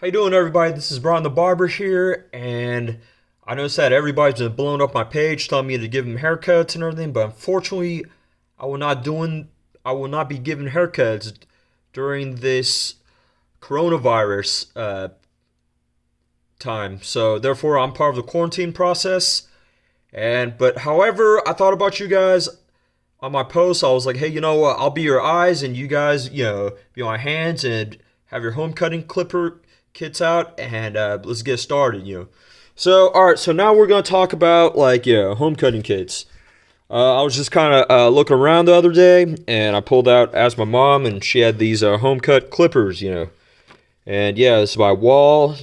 How you doing, everybody? This is Brian the Barber here, and I noticed that everybody's been blowing up my page, telling me to give them haircuts and everything. But unfortunately, I will not doing. I will not be giving haircuts during this coronavirus time. So therefore, I'm part of the quarantine process. However, I thought about you guys on my post. I was like, hey, you know what? I'll be your eyes, and you guys, be my hands, and have your home cutting clipper kits out, and let's get started. So all right. So now we're gonna talk about home cutting kits. I was just kind of looking around the other day, and I pulled out, asked my mom, and she had these home cut clippers. And yeah, this is by Wall.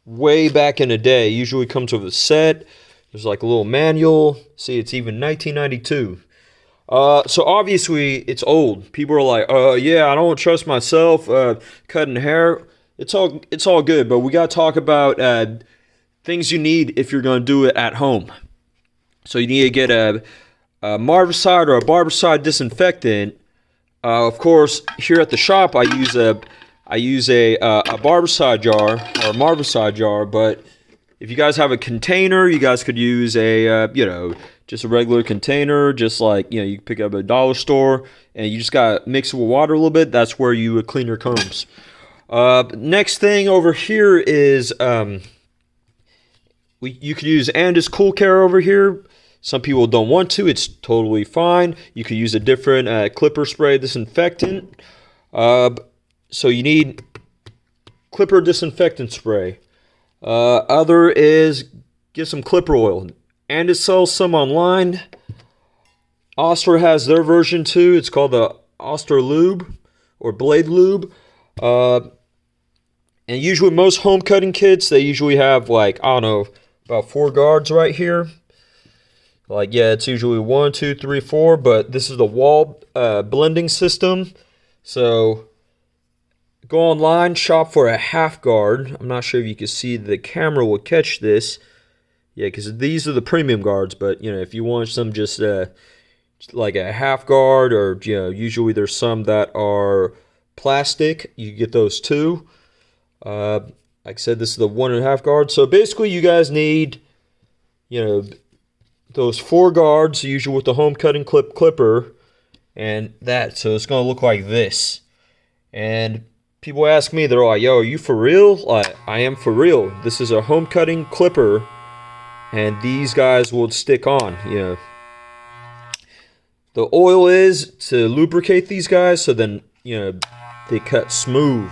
Way back in the day, usually comes with a set. There's like a little manual. See, it's even 1992. So obviously it's old. People are like, yeah, I don't trust myself cutting hair. It's all good, but we gotta talk about things you need if you're gonna do it at home. So you need to get a Marvicide or a Barbicide disinfectant. Of course, here at the shop, I use a Barbicide jar or a Marvicide jar. But if you guys have a container, you guys could use a just a regular container, just like you pick up at a dollar store, and you just gotta mix it with water a little bit. That's where you would clean your combs. Next thing over here is you could use Andis Cool Care over here. Some people don't want to. It's totally fine. You could use a different clipper spray disinfectant. So you need clipper disinfectant spray. Other is get some clipper oil. Andis sells some online. Oster has their version too. It's called the Oster Lube or Blade Lube. And usually most home cutting kits, they usually have about 4 guards right here. It's usually 1, 2, 3, 4, but this is the Wall blending system. So go online, shop for a half guard. I'm not sure if you can see, the camera will catch this. Yeah, because these are the premium guards, but if you want some just like a half guard, or usually there's some that are plastic, you get those too. Like I said, this is the 1.5 guard. So basically, you guys need, those 4 guards, usually with the home cutting clipper, and that. So it's gonna look like this. And people ask me, they're like, "Yo, are you for real?" I am for real. This is a home cutting clipper, and these guys will stick on. The oil is to lubricate these guys, so then they cut smooth.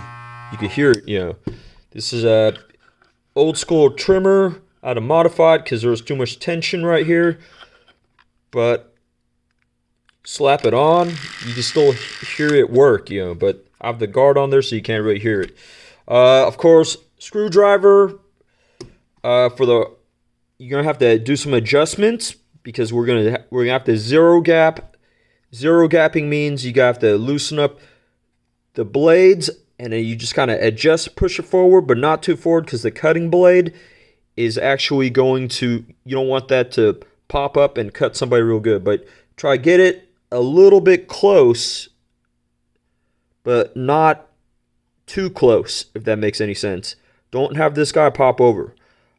You can hear it. This is a old school trimmer out of Modified because there's too much tension right here. But slap it on, you can still hear it work. But I have the guard on there, so you can't really hear it. Of course, screwdriver. You're gonna have to do some adjustments because we're gonna have to zero gap. Zero gapping means you have to loosen up the blades, and then you just kind of adjust, push it forward, but not too forward, because the cutting blade is actually going to, you don't want that to pop up and cut somebody real good. But try to get it a little bit close, but not too close, if that makes any sense. Don't have this guy pop over.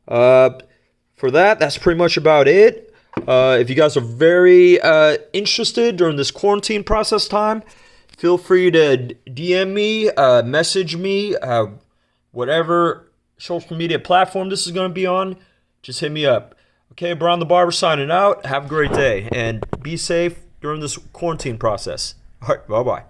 For that's pretty much about it. If you guys are very interested during this quarantine process time, feel free to DM me, message me, whatever social media platform this is going to be on. Just hit me up. Okay, Brian the Barber signing out. Have a great day, and be safe during this quarantine process. All right, bye-bye.